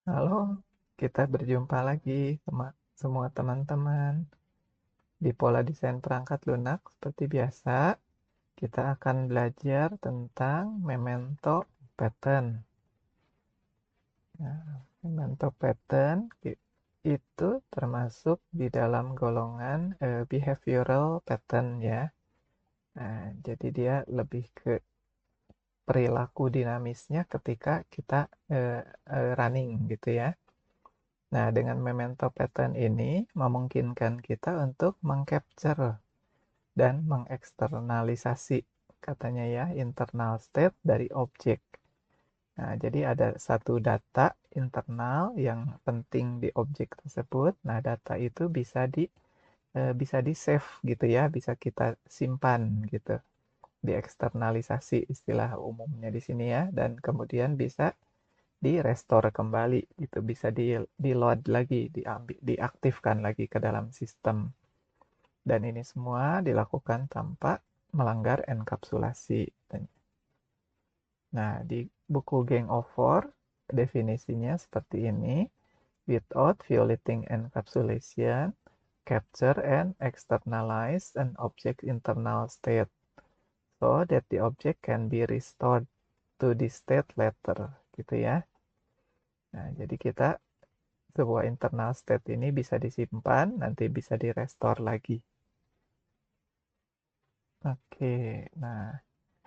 Halo, kita berjumpa lagi semua teman-teman. Di pola desain perangkat lunak, seperti biasa, kita akan belajar tentang memento pattern. Nah, memento pattern itu termasuk di dalam golongan behavioral pattern ya. Nah, jadi dia lebih ke perilaku dinamisnya ketika kita running gitu ya. Nah, dengan memento pattern ini memungkinkan kita untuk mengcapture dan mengeksternalisasi, katanya ya, internal state dari objek. Nah, jadi ada satu data internal yang penting di objek tersebut. Nah, data itu bisa di save gitu ya, bisa kita simpan gitu, dieksternalisasi istilah umumnya di sini ya, dan kemudian bisa di restore kembali gitu, bisa di load lagi, diaktifkan lagi ke dalam sistem, dan ini semua dilakukan tanpa melanggar enkapsulasi. Nah, di buku Gang of Four definisinya seperti ini: without violating encapsulation, capture and externalize an object internal state so that the object can be restored to the state later gitu ya. Nah, jadi kita sebuah internal state ini bisa disimpan, nanti bisa di-restore lagi. Oke, nah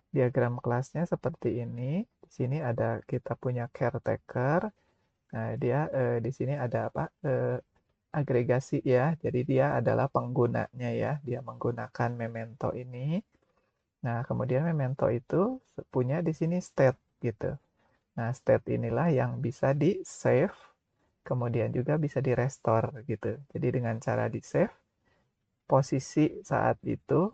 diagram kelasnya seperti ini. Di sini ada kita punya caretaker. Nah, dia di sini ada apa? Agregasi ya. Jadi dia adalah penggunanya ya. Dia menggunakan memento ini. Nah, kemudian memento itu punya di sini state gitu. Nah, state inilah yang bisa di-save, kemudian juga bisa di-restore gitu. Jadi dengan cara di-save, posisi saat itu,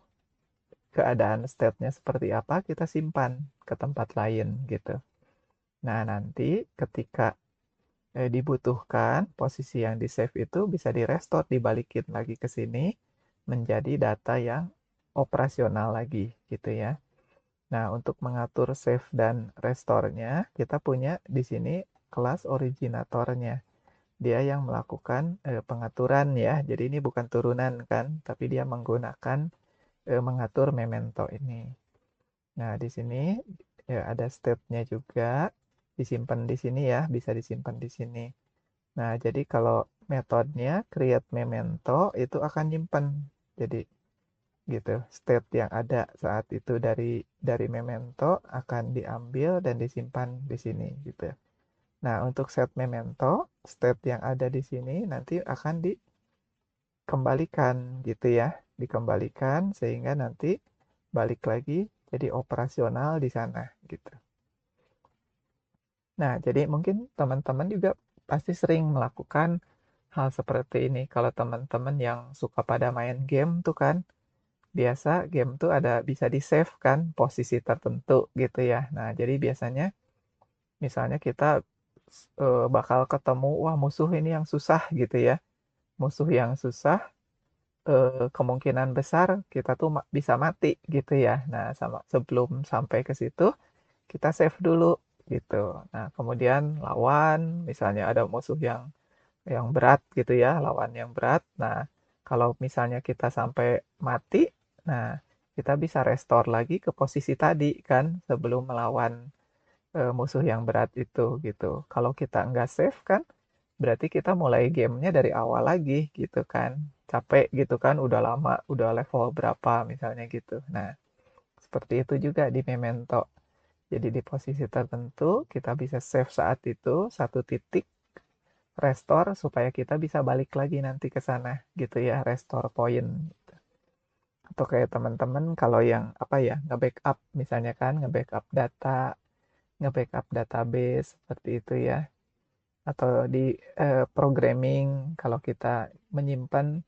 keadaan state-nya seperti apa, kita simpan ke tempat lain gitu. Nah, nanti ketika dibutuhkan, posisi yang di-save itu bisa di-restore, dibalikin lagi ke sini, menjadi data yang operasional lagi gitu ya. Nah, untuk mengatur save dan restore-nya, kita punya di sini kelas originatornya. Dia yang melakukan pengaturan ya. Jadi ini bukan turunan kan, tapi dia menggunakan mengatur memento ini. Nah, di sini ya, ada state-nya juga, disimpan di sini ya, bisa disimpan di sini. Nah, jadi kalau metodenya create memento itu akan nyimpen. Jadi gitu, state yang ada saat itu dari memento akan diambil dan disimpan di sini gitu. Nah, untuk set memento, state yang ada di sini nanti akan dikembalikan gitu ya, dikembalikan sehingga nanti balik lagi jadi operasional di sana gitu. Nah, jadi mungkin teman-teman juga pasti sering melakukan hal seperti ini. Kalau teman-teman yang suka pada main game tuh kan, biasa game tuh ada bisa di-save kan posisi tertentu gitu ya. Nah, jadi biasanya misalnya kita bakal ketemu, wah musuh ini yang susah gitu ya. Musuh yang susah, kemungkinan besar kita tuh bisa mati gitu ya. Nah, sama sebelum sampai ke situ, kita save dulu gitu. Nah, kemudian lawan, misalnya ada musuh yang berat gitu ya, lawan yang berat. Nah, kalau misalnya kita sampai mati, nah kita bisa restore lagi ke posisi tadi kan sebelum melawan musuh yang berat itu gitu. Kalau kita nggak save kan, berarti kita mulai gamenya dari awal lagi gitu kan. Capek gitu kan, udah lama, udah level berapa misalnya gitu. Nah, seperti itu juga di Memento. Jadi di posisi tertentu kita bisa save saat itu satu titik, restore supaya kita bisa balik lagi nanti ke sana gitu ya, restore point. Atau kayak teman-teman kalau yang apa ya, nge-backup misalnya kan, nge-backup data, nge-backup database seperti itu ya. Atau di programming kalau kita menyimpan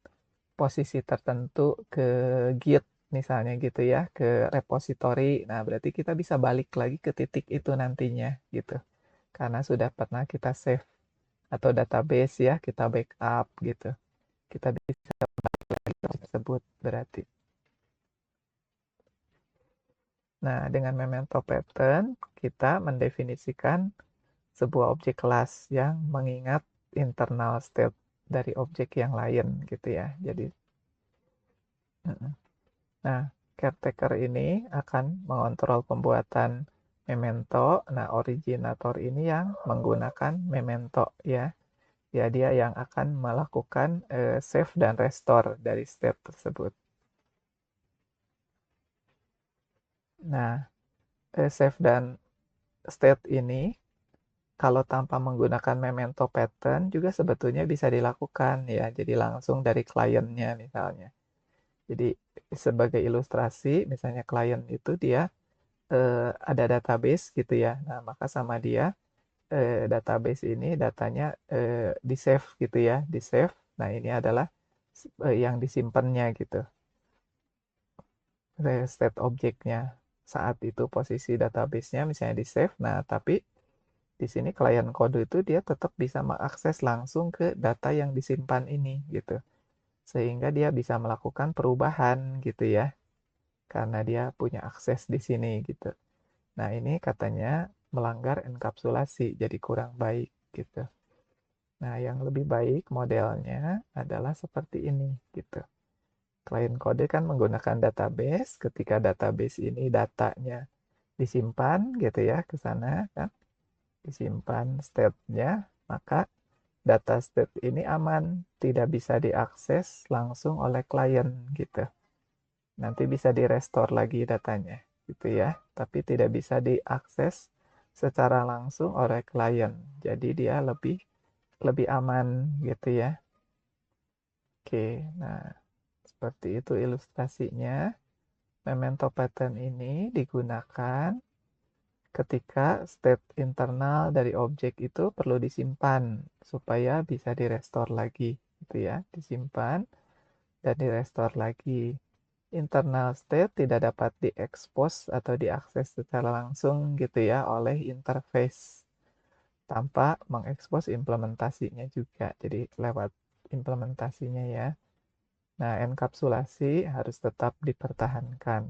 posisi tertentu ke Git misalnya gitu ya, ke repository. Nah, berarti kita bisa balik lagi ke titik itu nantinya gitu. Karena sudah pernah kita save atau database ya, kita backup gitu. Kita bisa tersebut berarti. Nah, dengan memento pattern kita mendefinisikan sebuah objek kelas yang mengingat internal state dari objek yang lain gitu ya. Jadi, nah, caretaker ini akan mengontrol pembuatan memento. Nah, originator ini yang menggunakan memento ya. Ya, dia yang akan melakukan save dan restore dari state tersebut. Nah, save dan state ini kalau tanpa menggunakan memento pattern juga sebetulnya bisa dilakukan ya. Jadi langsung dari kliennya misalnya. Jadi sebagai ilustrasi, misalnya klien itu dia ada database gitu ya. Nah, maka sama dia database ini datanya di save gitu ya, di save. Nah, ini adalah yang disimpannya gitu. State objeknya saat itu posisi database-nya misalnya di save. Nah, tapi di sini klien kode itu dia tetap bisa mengakses langsung ke data yang disimpan ini gitu. Sehingga dia bisa melakukan perubahan gitu ya. Karena dia punya akses di sini gitu. Nah, ini katanya melanggar enkapsulasi, jadi kurang baik gitu. Nah, yang lebih baik modelnya adalah seperti ini gitu. Klien kode kan menggunakan database, ketika database ini datanya disimpan gitu ya ke sana kan, disimpan state-nya, maka data state ini aman, tidak bisa diakses langsung oleh klien gitu. Nanti bisa di-restore lagi datanya gitu ya, tapi tidak bisa diakses secara langsung oleh klien. Jadi dia lebih lebih aman gitu ya. Oke, nah seperti itu ilustrasinya. Memento pattern ini digunakan ketika state internal dari objek itu perlu disimpan supaya bisa direstore lagi gitu ya, disimpan dan direstore lagi. Internal state tidak dapat diekspos atau diakses secara langsung gitu ya oleh interface tanpa mengekspos implementasinya juga. Jadi lewat implementasinya ya. Nah, enkapsulasi harus tetap dipertahankan.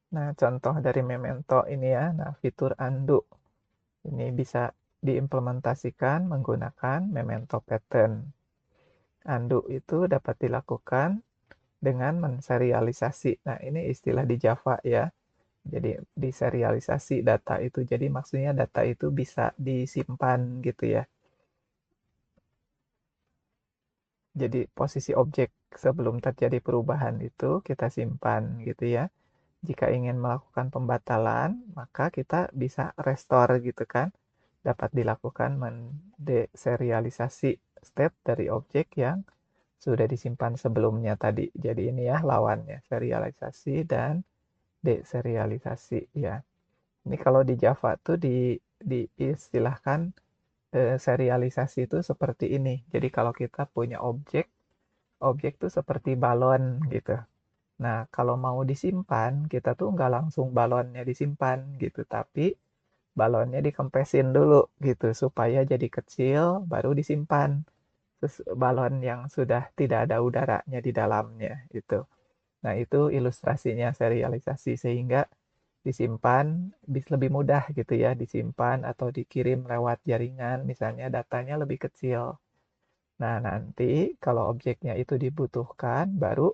Nah, contoh dari Memento ini ya, nah fitur undo ini bisa diimplementasikan menggunakan Memento pattern. Undo itu dapat dilakukan dengan menserialisasi. Nah, ini istilah di Java ya. Jadi diserialisasi data itu. Jadi maksudnya data itu bisa disimpan gitu ya. Jadi posisi objek sebelum terjadi perubahan itu kita simpan gitu ya. Jika ingin melakukan pembatalan, maka kita bisa restore gitu kan. Dapat dilakukan mendeserialisasi state dari objek yang sudah disimpan sebelumnya tadi. Jadi ini ya lawannya, serialisasi dan deserialisasi ya. Ini kalau di Java tuh diistilahkan serialisasi itu seperti ini. Jadi kalau kita punya objek, objek tuh seperti balon gitu. Nah, kalau mau disimpan, kita tuh nggak langsung balonnya disimpan gitu, tapi balonnya dikempesin dulu gitu supaya jadi kecil, baru disimpan. Terus balon yang sudah tidak ada udaranya di dalamnya gitu. Nah, itu ilustrasinya serialisasi sehingga disimpan bisa lebih mudah gitu ya, disimpan atau dikirim lewat jaringan misalnya datanya lebih kecil. Nah, nanti kalau objeknya itu dibutuhkan baru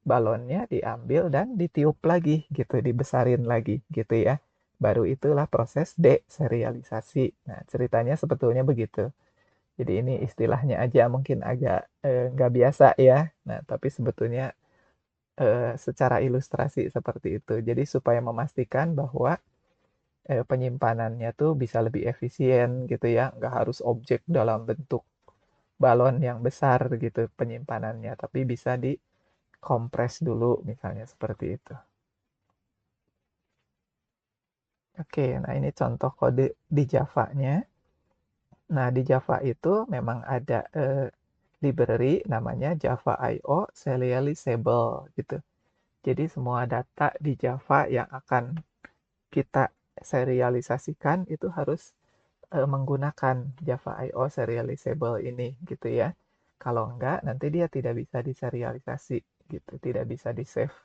balonnya diambil dan ditiup lagi gitu, dibesarin lagi gitu ya. Baru itulah proses deserialisasi. Nah, ceritanya sebetulnya begitu. Jadi ini istilahnya aja mungkin agak nggak biasa ya. Nah, tapi sebetulnya secara ilustrasi seperti itu. Jadi supaya memastikan bahwa penyimpanannya tuh bisa lebih efisien gitu ya. Nggak harus objek dalam bentuk balon yang besar gitu penyimpanannya, tapi bisa dikompres dulu misalnya seperti itu. Oke, nah ini contoh kode di Java-nya. Nah, di Java itu memang ada library namanya Java I/O Serializable gitu. Jadi semua data di Java yang akan kita serialisasikan itu harus menggunakan Java I/O Serializable ini gitu ya. Kalau enggak, nanti dia tidak bisa diserialisasi gitu, tidak bisa di-save.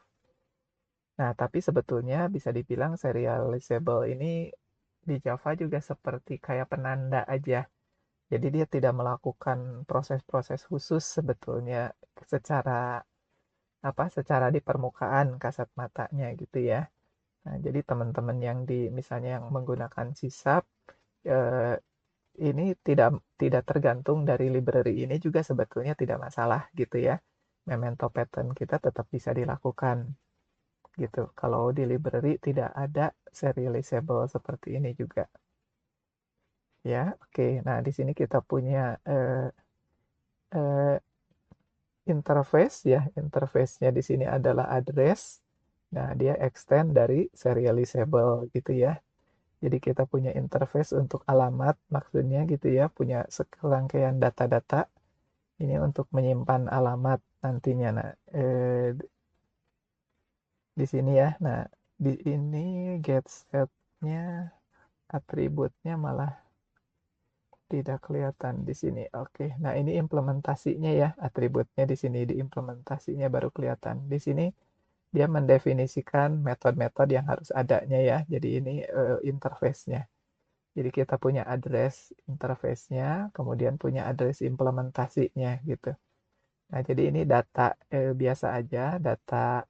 Nah, tapi sebetulnya bisa dibilang serializable ini di Java juga seperti kayak penanda aja. Jadi dia tidak melakukan proses-proses khusus sebetulnya secara secara di permukaan kasat matanya gitu ya. Nah, jadi teman-teman yang misalnya yang menggunakan C#, eh, ini tidak tidak tergantung dari library ini juga sebetulnya tidak masalah gitu ya. Memento pattern kita tetap bisa dilakukan gitu. Kalau di library tidak ada serializable seperti ini juga. Ya, oke. Nah, di sini kita punya eh, interface ya. Interface-nya di sini adalah address. Nah, dia extend dari serializable gitu ya. Jadi kita punya interface untuk alamat, maksudnya gitu ya, punya serangkaian data-data ini untuk menyimpan alamat nantinya. Nah, di sini ya. Nah, di ini get set-nya atributnya malah tidak kelihatan di sini. Oke, nah ini implementasinya ya, atributnya di sini di implementasinya baru kelihatan. Di sini dia mendefinisikan metode-metode yang harus adanya ya. Jadi ini interface-nya. Jadi kita punya address interface-nya, kemudian punya address implementasinya gitu. Nah, jadi ini data biasa aja, data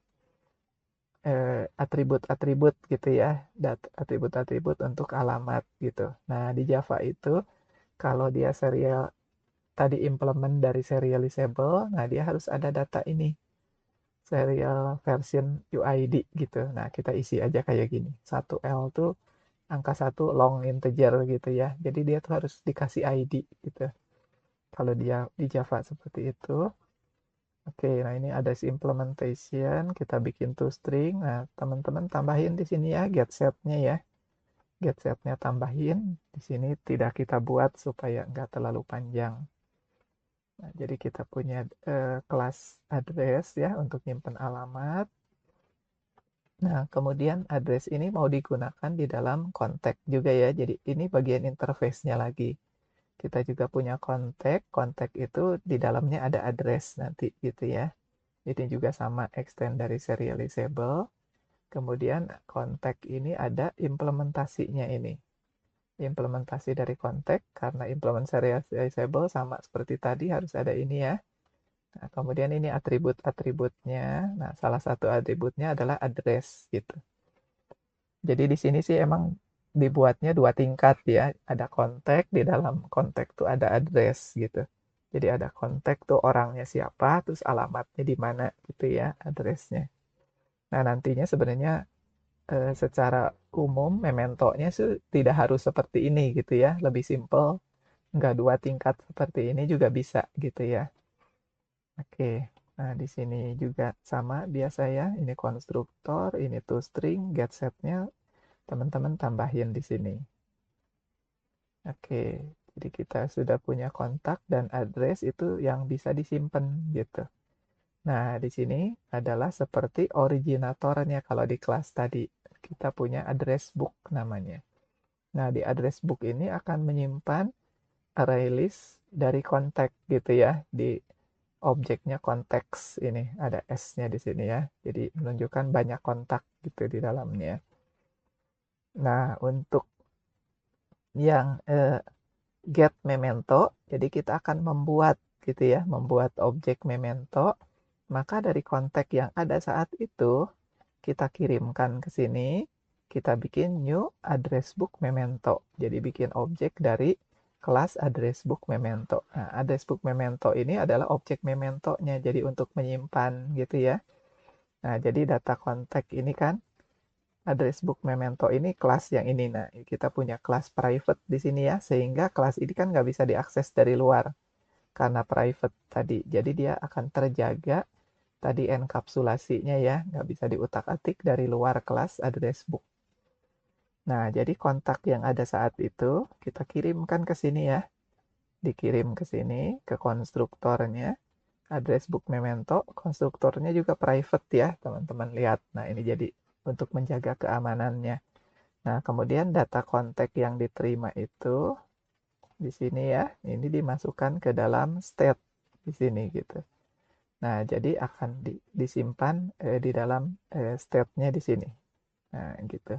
atribut-atribut gitu ya, atribut-atribut untuk alamat gitu. Nah, di Java itu kalau dia serial tadi implement dari serializable, nah dia harus ada data ini, serial version UID gitu. Nah, kita isi aja kayak gini. 1L tuh angka 1 long integer gitu ya. Jadi dia tuh harus dikasih ID gitu. Kalau dia di Java seperti itu. Oke, nah ini ada implementation, kita bikin toString. Nah, teman-teman tambahin di sini ya get set-nya ya. Get set-nya tambahin. Di sini tidak kita buat supaya nggak terlalu panjang. Nah, jadi kita punya kelas address ya untuk nyimpen alamat. Nah, kemudian address ini mau digunakan di dalam kontak juga ya. Jadi ini bagian interface-nya lagi. Kita juga punya kontak itu di dalamnya ada address nanti gitu ya. Ini juga sama extend dari serializable. Kemudian kontak ini ada implementasinya ini. Implementasi dari kontak karena implement serializable sama seperti tadi harus ada ini ya. Nah, kemudian ini atribut-atributnya. Nah, salah satu atributnya adalah address gitu. Jadi di sini sih emang dibuatnya 2 tingkat ya. Ada kontak, di dalam kontak tuh ada address gitu. Jadi ada kontak tuh orangnya siapa, terus alamatnya di mana gitu ya, addressnya. Nah, nantinya sebenarnya secara umum mementonya sih tidak harus seperti ini gitu ya, lebih simple. Nggak 2 tingkat seperti ini juga bisa gitu ya. Oke, nah di sini juga sama biasa ya. Ini konstruktor, ini toString, get set-nya teman-teman tambahin di sini. Oke, jadi kita sudah punya kontak dan address itu yang bisa disimpan gitu. Nah, di sini adalah seperti originatornya kalau di kelas tadi. Kita punya address book namanya. Nah, di address book ini akan menyimpan array list dari kontak gitu ya. Di objeknya konteks ini ada S-nya di sini ya. Jadi menunjukkan banyak kontak gitu di dalamnya. Nah, untuk yang get memento, jadi kita akan membuat gitu ya, membuat objek memento. Maka dari kontak yang ada saat itu kita kirimkan ke sini, kita bikin new address book memento. Jadi bikin objek dari kelas address book memento. Nah, address book memento ini adalah objek mementonya, jadi untuk menyimpan gitu ya. Nah, jadi data kontak ini kan address book memento ini kelas yang ini. Nah, kita punya kelas private di sini ya, sehingga kelas ini kan nggak bisa diakses dari luar karena private tadi. Jadi dia akan terjaga tadi enkapsulasinya ya, nggak bisa diutak-atik dari luar kelas address book. Nah, jadi kontak yang ada saat itu kita kirimkan ke sini ya. Dikirim ke sini, ke konstruktornya, address book memento, konstruktornya juga private ya, teman-teman lihat. Nah, ini jadi untuk menjaga keamanannya. Nah, kemudian data kontak yang diterima itu di sini ya, ini dimasukkan ke dalam state di sini gitu. Nah, jadi akan disimpan di dalam state-nya di sini. Nah, gitu.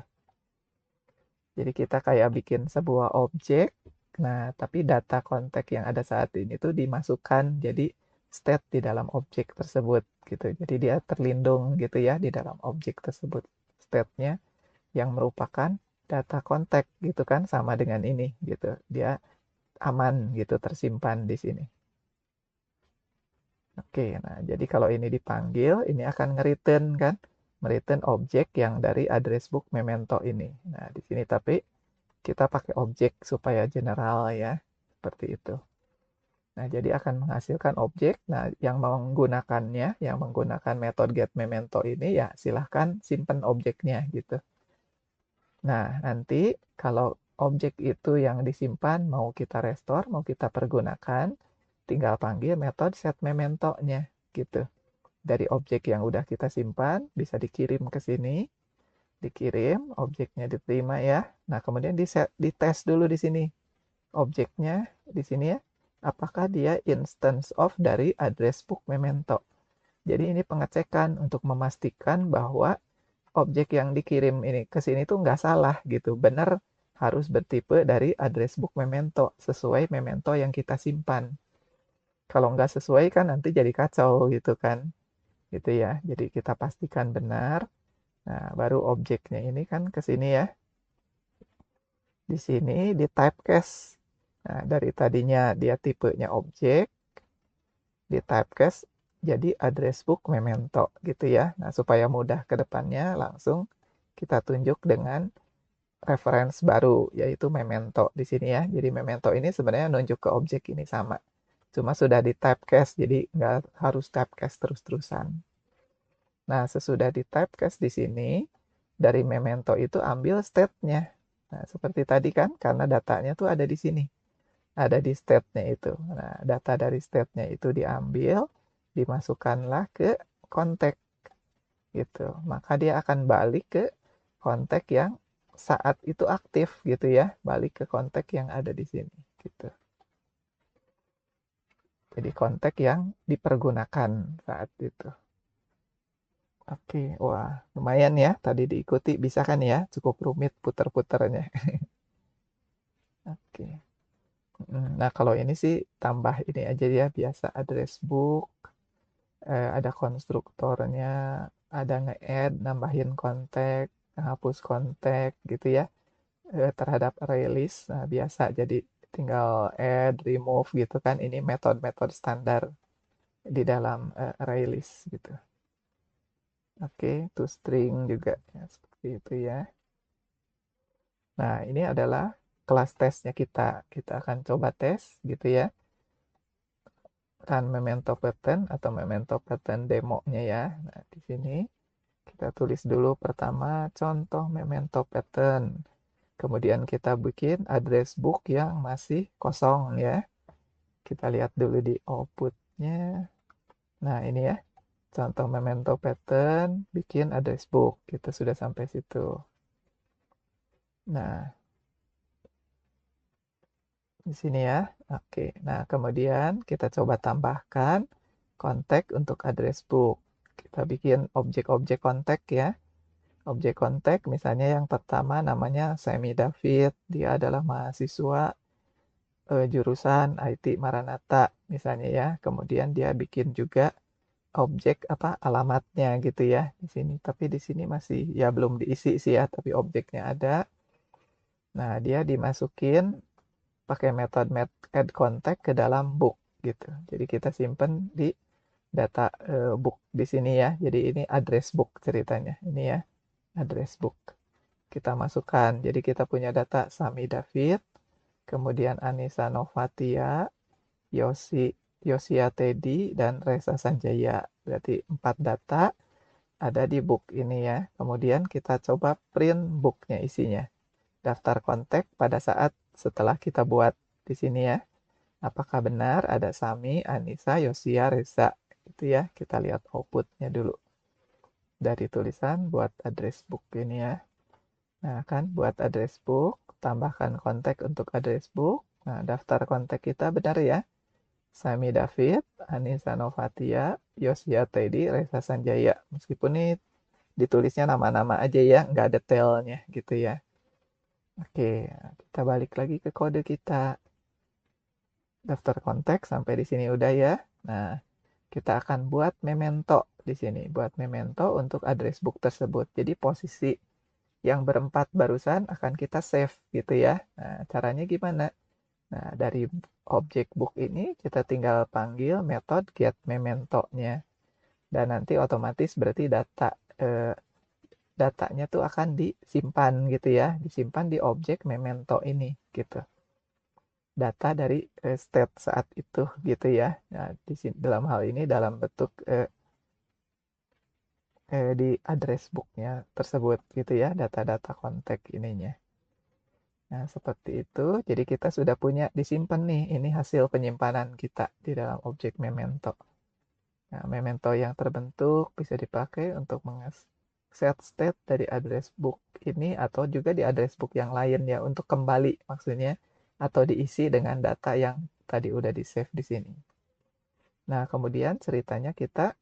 Jadi kita kayak bikin sebuah objek, nah tapi data kontak yang ada saat ini tuh dimasukkan jadi state di dalam objek tersebut gitu. Jadi dia terlindung gitu ya di dalam objek tersebut state-nya yang merupakan data kontak gitu kan sama dengan ini gitu. Dia aman gitu tersimpan di sini. Oke, nah jadi kalau ini dipanggil, ini akan nge-return kan, nge-return objek yang dari address book memento ini. Nah, di sini tapi kita pakai objek supaya general ya, seperti itu. Nah, jadi akan menghasilkan objek. Nah, yang menggunakannya, yang menggunakan metode get memento ini ya silahkan simpan objeknya gitu. Nah, nanti kalau objek itu yang disimpan mau kita restore, mau kita pergunakan, tinggal panggil metode set memento-nya gitu. Dari objek yang udah kita simpan bisa dikirim ke sini, dikirim, objeknya diterima ya. Nah, kemudian dites dulu di sini. Objeknya di sini ya, apakah dia instance of dari address book memento. Jadi ini pengecekan untuk memastikan bahwa objek yang dikirim ini ke sini tuh nggak salah gitu. Benar harus bertipe dari address book memento sesuai memento yang kita simpan. Kalau nggak sesuai kan nanti jadi kacau gitu kan. Gitu ya. Jadi kita pastikan benar. Nah, baru objeknya ini kan ke sini ya. Di sini di typecast. Nah, dari tadinya dia tipenya objek, di typecast jadi address book memento gitu ya. Nah, supaya mudah ke depannya langsung kita tunjuk dengan reference baru yaitu memento di sini ya. Jadi memento ini sebenarnya nunjuk ke objek ini sama. Cuma sudah di typecast jadi nggak harus typecast terus-terusan. Nah, sesudah di typecast di sini dari memento itu ambil state-nya. Nah, seperti tadi kan karena datanya tuh ada di sini. Ada di state-nya itu. Nah, data dari state-nya itu diambil, dimasukkanlah ke kontak gitu. Maka dia akan balik ke kontak yang saat itu aktif gitu ya, balik ke kontak yang ada di sini gitu. Jadi kontak yang dipergunakan saat itu. Oke, wah lumayan ya tadi diikuti bisa kan ya, cukup rumit puter-puternya. Oke. Nah kalau ini sih tambah ini aja ya biasa address book, ada konstruktornya, ada nge-add, nambahin kontak, hapus kontak gitu ya, terhadap array list. Nah, biasa jadi tinggal add, remove gitu kan. Ini metode-metode standar di dalam array list gitu. Oke, toString juga ya, seperti itu ya. Nah, ini adalah kelas tesnya kita. Kita akan coba tes gitu ya. Run memento pattern atau memento pattern demonya ya. Nah, di sini kita tulis dulu pertama contoh memento pattern. Kemudian kita bikin address book yang masih kosong ya. Kita lihat dulu di outputnya. Nah ini ya, contoh memento pattern, bikin address book. Kita sudah sampai situ. Nah, di sini ya. Oke, nah kemudian kita coba tambahkan kontak untuk address book. Kita bikin objek-objek kontak ya. Objek kontak misalnya yang pertama namanya Semi David. Dia adalah mahasiswa jurusan IT Maranatha misalnya ya. Kemudian dia bikin juga objek apa alamatnya gitu ya di sini. Tapi di sini masih ya belum diisi sih ya, tapi objeknya ada. Nah, dia dimasukin pakai metode add contact ke dalam book gitu. Jadi kita simpen di data book di sini ya. Jadi ini address book ceritanya. Ini ya, address book. Kita masukkan. Jadi kita punya data Sami David, kemudian Anissa Novatia, Yosia Teddy, dan Reza Sanjaya. Berarti 4 data ada di book ini ya. Kemudian kita coba print booknya isinya. Daftar kontak pada saat setelah kita buat di sini ya. Apakah benar ada Sami, Anissa, Yosia, Reza. Itu ya, kita lihat outputnya dulu. Dari tulisan buat address book ini ya. Nah kan buat address book, tambahkan kontak untuk address book. Nah daftar kontak kita benar ya. Sami David, Anissa Novatia, Yosia Teddy, Reza Sanjaya. Meskipun ini ditulisnya nama-nama aja ya, nggak detailnya gitu ya. Oke, kita balik lagi ke kode kita. Daftar kontak sampai di sini udah ya. Nah, kita akan buat memento di sini. Buat memento untuk address book tersebut. Jadi posisi yang berempat barusan akan kita save gitu ya. Nah, caranya gimana? Nah, dari objek book ini kita tinggal panggil metode get memento-nya. Dan nanti otomatis berarti datanya tuh akan disimpan gitu ya. Disimpan di objek memento ini gitu. Data dari state saat itu gitu ya. Nah, dalam hal ini dalam bentuk di address booknya tersebut gitu ya, data-data kontak ininya. Nah, seperti itu. Jadi kita sudah punya disimpan nih, ini hasil penyimpanan kita di dalam objek memento. Nah, memento yang terbentuk bisa dipakai untuk set state dari address book ini atau juga di address book yang lain ya, untuk kembali maksudnya, atau diisi dengan data yang tadi udah di save di sini. Nah, kemudian ceritanya kita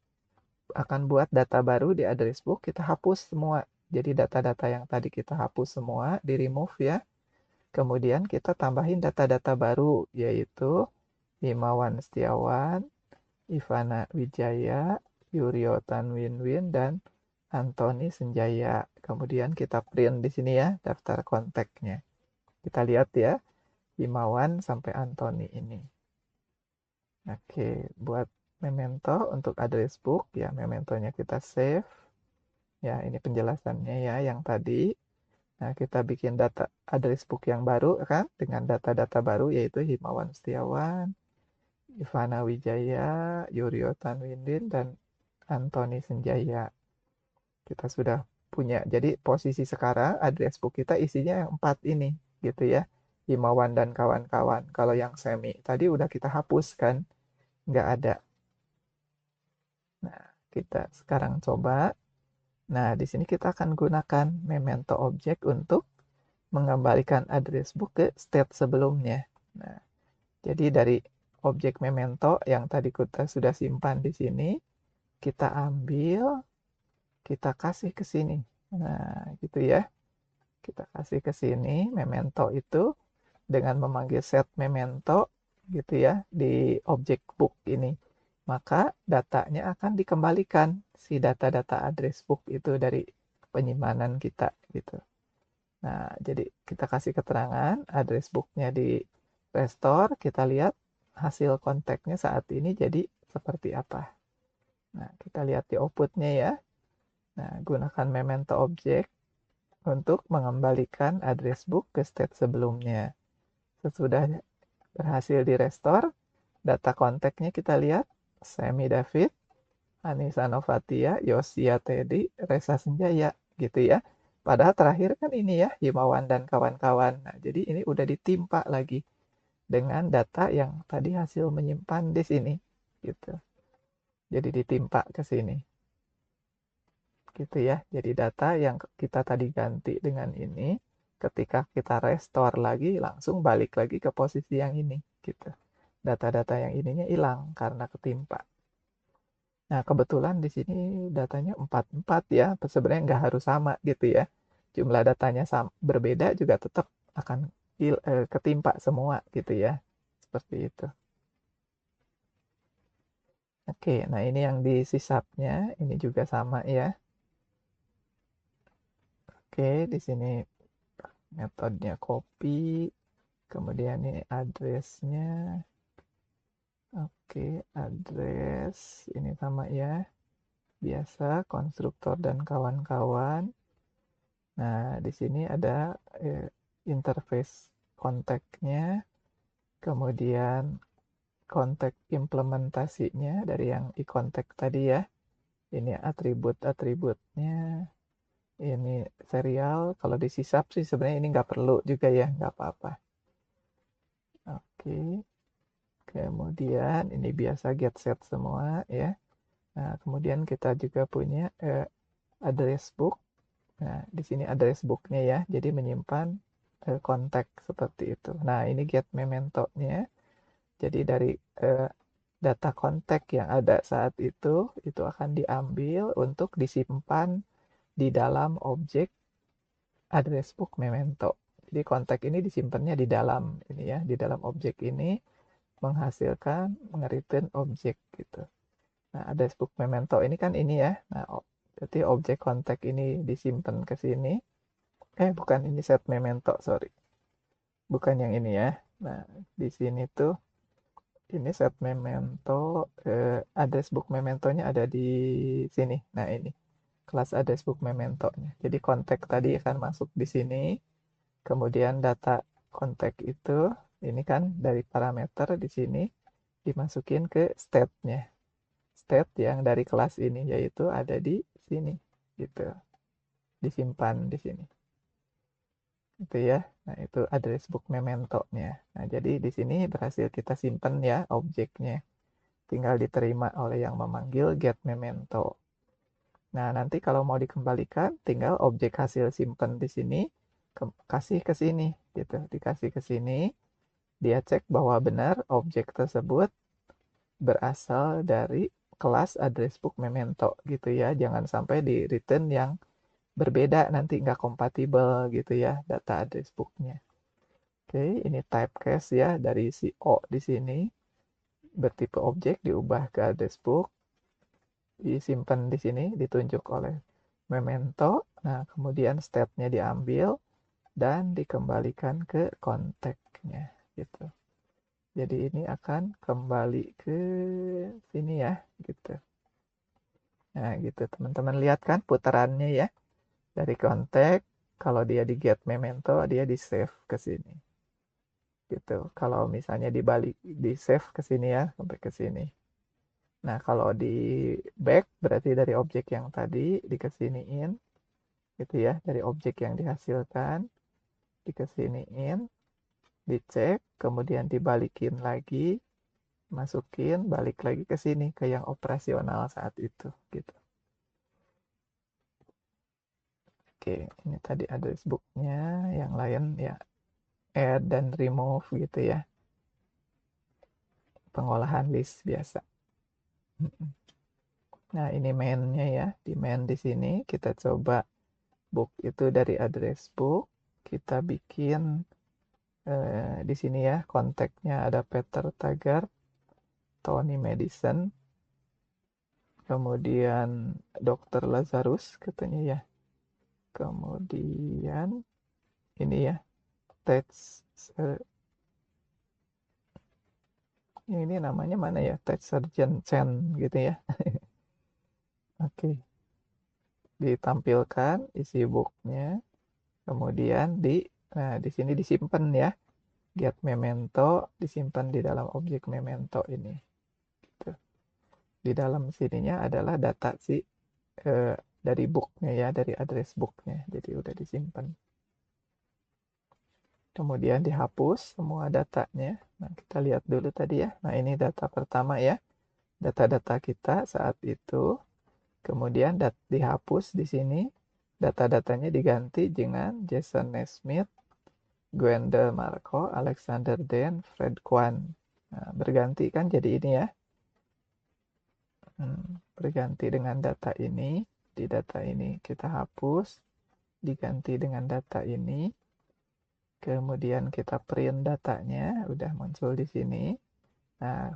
akan buat data baru di address book, kita hapus semua. Jadi data-data yang tadi kita hapus semua, di remove ya. Kemudian kita tambahin data-data baru, yaitu Himawan Setiawan, Ivana Wijaya, Yuryo Tanwinwin, dan Antoni Senjaya. Kemudian kita print di sini ya, daftar kontaknya. Kita lihat ya, Himawan sampai Antoni ini. Oke, buat memento untuk address book, ya mementonya kita save. Ya, ini penjelasannya ya yang tadi. Nah, kita bikin data address book yang baru kan, dengan data-data baru yaitu Himawan Setiawan, Ivana Wijaya, Yuryo Tanwindin, dan Antoni Senjaya. Kita sudah punya. Jadi posisi sekarang address book kita isinya yang 4 ini gitu ya. Himawan dan kawan-kawan. Kalau yang semi tadi udah kita hapus kan, nggak ada. Nah, kita sekarang coba. Nah, di sini kita akan gunakan memento object untuk mengembalikan address book ke state sebelumnya. Nah, jadi dari objek memento yang tadi kita sudah simpan di sini, kita ambil, kita kasih ke sini. Nah, gitu ya. Kita kasih ke sini memento itu dengan memanggil set memento gitu ya di objek book ini. Maka datanya akan dikembalikan, si data-data address book itu dari penyimpanan kita gitu. Nah, jadi kita kasih keterangan address booknya di restore, kita lihat hasil kontaknya saat ini jadi seperti apa. Nah, kita lihat di outputnya ya. Nah, gunakan memento object untuk mengembalikan address book ke state sebelumnya. Sesudah berhasil di restore, data kontaknya kita lihat, Semi David, Anissa Novatia, Yosia Teddy, Reza Senjaya gitu ya. Padahal terakhir kan ini ya, Himawan dan kawan-kawan. Nah, jadi ini udah ditimpa lagi dengan data yang tadi hasil menyimpan di sini gitu. Jadi ditimpa ke sini. Gitu ya. Jadi data yang kita tadi ganti dengan ini, ketika kita restore lagi langsung balik lagi ke posisi yang ini gitu. Data-data yang ininya hilang karena ketimpa. Nah, kebetulan di sini datanya 44 ya. Sebenarnya nggak harus sama gitu ya. Jumlah datanya berbeda juga tetap akan ketimpa semua gitu ya. Seperti itu. Oke, nah ini yang di sisapnya, ini juga sama ya. Oke, di sini metodenya copy, kemudian ini addressnya. Oke, address ini sama ya. Biasa, konstruktor dan kawan-kawan. Nah, di sini ada interface kontaknya, kemudian kontak implementasinya dari yang e-kontak tadi ya. Ini atribut-atributnya, ini serial. Kalau di sisap sih sebenarnya ini nggak perlu juga ya, nggak apa-apa. Oke, kemudian ini biasa get set semua ya. Nah, kemudian kita juga punya address book. Nah, di sini address booknya ya, jadi menyimpan kontak seperti itu. Nah, ini get memento-nya. Jadi dari eh, data kontak yang ada saat itu akan diambil untuk disimpan di dalam objek address book memento Jadi kontak ini disimpannya di dalam ini ya, di dalam objek ini menghasilkan nge-return objek gitu. Nah, address-book memento ini kan ini ya. Nah, berarti objek kontak ini disimpan ke sini. Bukan ini set memento, sorry. Bukan yang ini ya. Nah, di sini tuh ini set memento, address-book mementonya ada di sini. Nah, ini kelas address-book mementonya. Jadi kontak tadi akan masuk di sini. Kemudian data kontak itu ini kan dari parameter di sini dimasukin ke state-nya. State yang dari kelas ini yaitu ada di sini gitu. Disimpan di sini. Itu ya. Nah, itu address book memento-nya. Nah, jadi di sini berhasil kita simpan ya objeknya. Tinggal diterima oleh yang memanggil get memento. Nah, nanti kalau mau dikembalikan tinggal objek hasil simpan di sini kasih ke sini gitu. Dikasih ke sini, dia cek bahwa benar objek tersebut berasal dari kelas address book memento gitu ya. Jangan sampai di return yang berbeda, nanti nggak kompatibel gitu ya data address book-nya. Oke, ini typecast ya dari si O di sini bertipe objek diubah ke address book, disimpan di sini ditunjuk oleh memento. Nah, kemudian state-nya diambil dan dikembalikan ke kontaknya gitu. Jadi ini akan kembali ke sini ya gitu. Nah, gitu teman-teman lihat kan putarannya ya. Dari kontak, kalau dia di get memento, dia di save ke sini. Gitu. Kalau misalnya dibalik, di save ke sini ya, sampai ke sini. Nah, kalau di back, berarti dari objek yang tadi dikesiniin, gitu ya, dari objek yang dihasilkan, dikesiniin, dicek, kemudian dibalikin lagi, masukin, balik lagi ke sini, ke yang operasional saat itu, gitu. Oke, ini tadi address book-nya, yang lain ya add dan remove gitu ya. Pengolahan list biasa. Nah, ini main-nya ya. Di main di sini kita coba book itu dari address book. Kita bikin di sini ya kontaknya ada Peter Taggart, Tony Madison, kemudian Dr. Lazarus katanya ya. Kemudian ini ya Ted ini namanya mana ya? Ted Sargent Chen gitu ya. Oke. Ditampilkan isi booknya, kemudian di sini disimpan ya. Get memento disimpan di dalam objek memento ini. Gitu. Di dalam sininya adalah data dari booknya ya, dari address booknya. Jadi udah disimpan. Kemudian dihapus semua datanya. Nah, kita lihat dulu tadi ya. Nah, ini data pertama ya. Data-data kita saat itu. Kemudian dihapus di sini. Data-datanya diganti dengan Jason Naismith, Gwendal Marco, Alexander Den, Fred Kwan. Nah, berganti kan jadi ini ya. Berganti dengan data ini. Di data ini kita hapus. Diganti dengan data ini. Kemudian kita print datanya. Udah muncul di sini. Nah,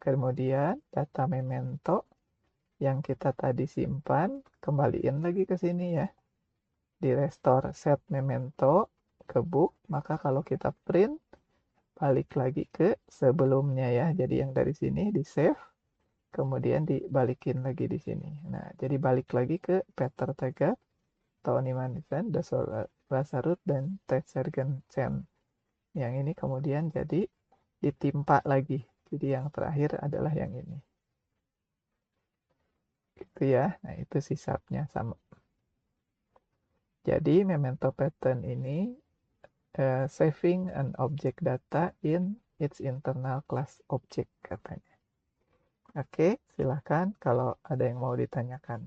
kemudian data memento yang kita tadi simpan. Kembaliin lagi ke sini ya. Di restore set memento ke book. Maka kalau kita print. Balik lagi ke sebelumnya ya. Jadi yang dari sini di save, kemudian dibalikin lagi di sini. Nah, jadi balik lagi ke Peter Taggart, Tony Madison, Dr. Lazarus, dan Ted Sargent Chen. Yang ini kemudian jadi ditimpa lagi. Jadi yang terakhir adalah yang ini. Gitu ya. Nah, itu sisapnya sama. Jadi memento pattern ini saving an object data in its internal class object katanya. Oke, silahkan kalau ada yang mau ditanyakan.